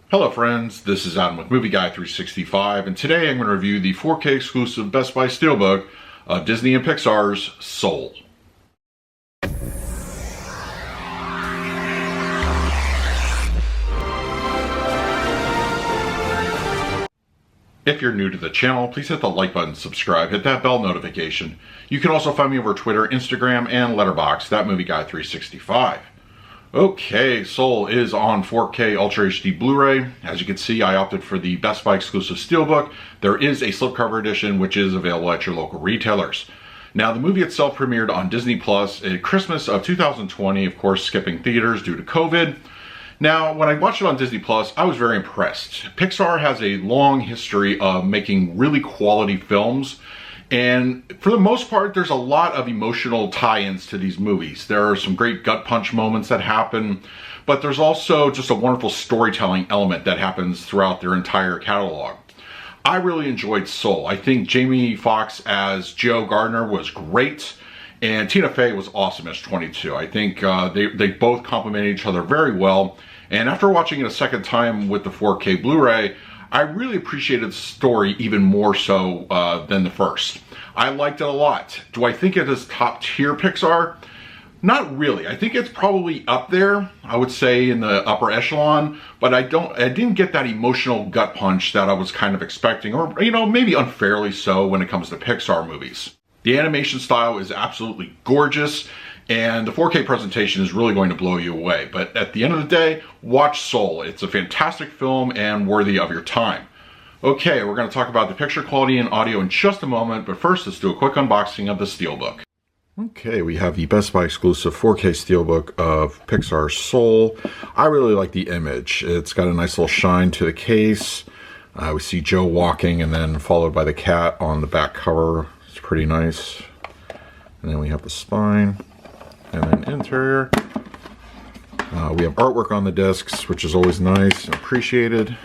Hello friends, this is Adam with Movie Guy 365, and today I'm going to review the 4K exclusive Best Buy Steelbook of Disney and Pixar's Soul. If you're new to the channel, please hit the like button, subscribe, hit that bell notification. You can also find me over Twitter, Instagram, and Letterboxd, that Movie Guy 365. Okay, Soul is on 4K Ultra HD Blu-ray. As you can see, I opted for the Best Buy exclusive Steelbook. There is a slipcover edition, which is available at your local retailers. Now, the movie itself premiered on Disney Plus at Christmas of 2020, of course, skipping theaters due to COVID. Now, when I watched it on Disney Plus, I was very impressed. Pixar has a long history of making really quality films. And for the most part, there's a lot of emotional tie-ins to these movies. There are some great gut punch moments that happen, but there's also just a wonderful storytelling element that happens throughout their entire catalog. I really enjoyed Soul. I think Jamie Foxx as Joe Gardner was great, and Tina Fey was awesome as 22. I think they both complemented each other very well, and after watching it a second time with the 4K Blu-ray, I really appreciated the story even more so than the first. I liked it a lot. Do I think it is top tier Pixar? Not really. I think it's probably up there, I would say in the upper echelon, but I didn't get that emotional gut punch that I was kind of expecting, or maybe unfairly so when it comes to Pixar movies. The animation style is absolutely gorgeous, and the 4K presentation is really going to blow you away. But at the end of the day, watch Soul. It's a fantastic film and worthy of your time. Okay, we're going to talk about the picture quality and audio in just a moment, but first let's do a quick unboxing of the Steelbook. Okay, we have the Best Buy exclusive 4K Steelbook of Pixar's Soul. I really like the image. It's got a nice little shine to the case. We see Joe walking and then followed by the cat on the back cover. It's pretty nice. And then we have the spine. And then interior. We have artwork on the discs, which is always nice and appreciated.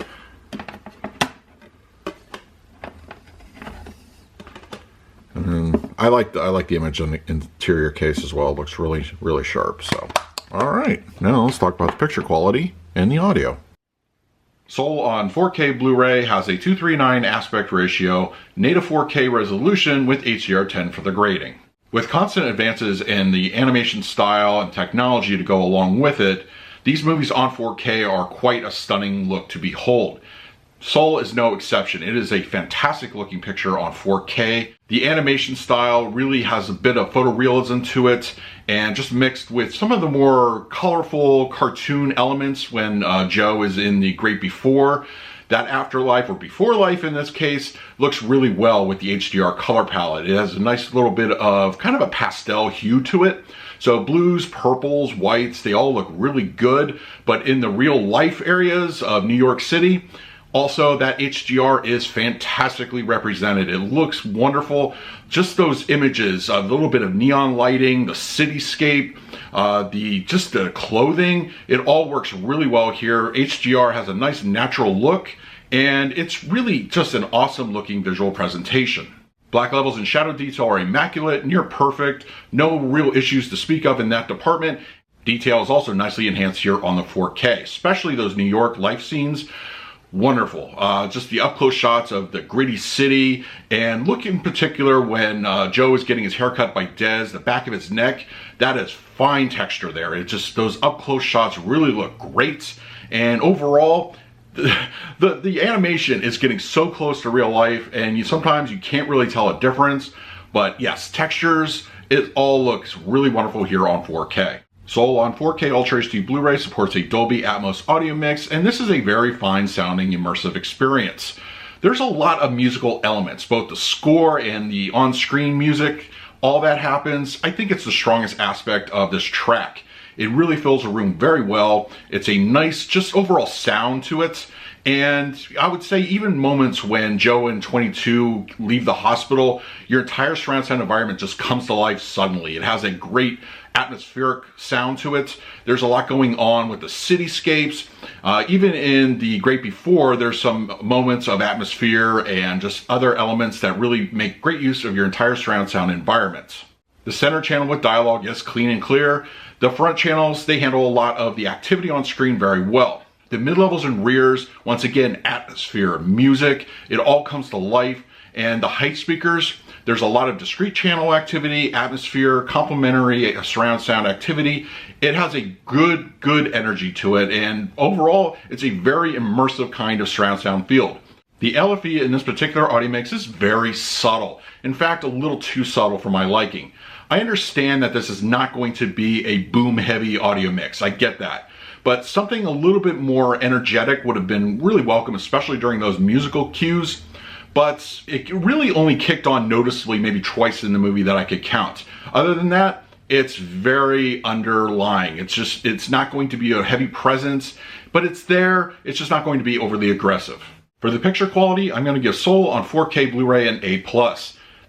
And then I like the image on the interior case as well. It looks really sharp. So, all right, now let's talk about the picture quality and the audio. Soul on 4K Blu-ray has a 2:3:9 aspect ratio, native 4K resolution with HDR10 for the grading. With constant advances in the animation style and technology to go along with it, these movies on 4K are quite a stunning look to behold. Soul is no exception. It is a fantastic looking picture on 4K. The animation style really has a bit of photorealism to it, and just mixed with some of the more colorful cartoon elements when Joe is in the Great Before. That afterlife, or before life in this case, looks really well with the HDR color palette. It has a nice little bit of kind of a pastel hue to it. So blues, purples, whites, they all look really good. But in the real life areas of New York City, also that HDR is fantastically represented. It looks wonderful. Just those images, a little bit of neon lighting, the cityscape, just the clothing, it all works really well here. HDR has a nice natural look, and it's really just an awesome looking visual presentation. Black levels and shadow detail are immaculate, near perfect, no real issues to speak of in that department. Detail is also nicely enhanced here on the 4K, especially those New York life scenes. Wonderful. Just the up-close shots of the gritty city, and look in particular when Joe is getting his haircut by Dez, the back of his neck, that is fine texture there. It just, those up-close shots really look great, and overall, the animation is getting so close to real life, and sometimes you can't really tell a difference, but yes, textures, it all looks really wonderful here on 4K. Soul on 4K Ultra HD Blu-ray supports a Dolby Atmos audio mix, and this is a very fine sounding immersive experience. There's a lot of musical elements, both the score and the on-screen music, all that happens. I think it's the strongest aspect of this track. It really fills a room very well. It's a nice, just overall sound to it. And I would say even moments when Joe and 22 leave the hospital, your entire surround sound environment just comes to life suddenly. It has a great atmospheric sound to it. There's a lot going on with the cityscapes. Even in the Great Before, there's some moments of atmosphere and just other elements that really make great use of your entire surround sound environment. The center channel with dialogue is clean and clear. The front channels, they handle a lot of the activity on screen very well. The mid-levels and rears, once again, atmosphere, music, it all comes to life. And the height speakers, there's a lot of discrete channel activity, atmosphere, complementary surround sound activity. It has a good energy to it, and overall, it's a very immersive kind of surround sound field. The LFE in this particular audio mix is very subtle. In fact, a little too subtle for my liking. I understand that this is not going to be a boom-heavy audio mix. I get that. But something a little bit more energetic would have been really welcome, especially during those musical cues. But it really only kicked on noticeably maybe twice in the movie that I could count. Other than that, it's very underlying. It's not going to be a heavy presence, but it's there. It's just not going to be overly aggressive. For the picture quality, I'm going to give Soul on 4K Blu-ray an A+.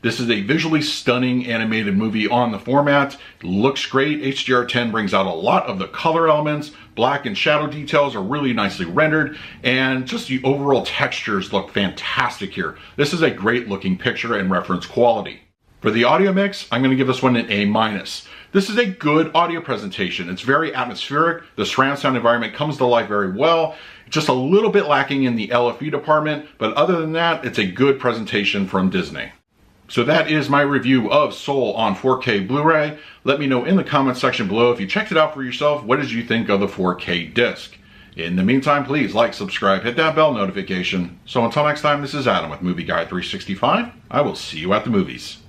This is a visually stunning animated movie on the format. It looks great. HDR10 brings out a lot of the color elements. Black and shadow details are really nicely rendered, and just the overall textures look fantastic here. This is a great looking picture and reference quality. For the audio mix, I'm going to give this one an A-. This is a good audio presentation. It's very atmospheric. The surround sound environment comes to life very well. Just a little bit lacking in the LFE department, but other than that, it's a good presentation from Disney. So that is my review of Soul on 4K Blu-ray. Let me know in the comment section below if you checked it out for yourself. What did you think of the 4K disc? In the meantime, please like, subscribe, hit that bell notification. So until next time, this is Adam with Movie Guide 365. I will see you at the movies.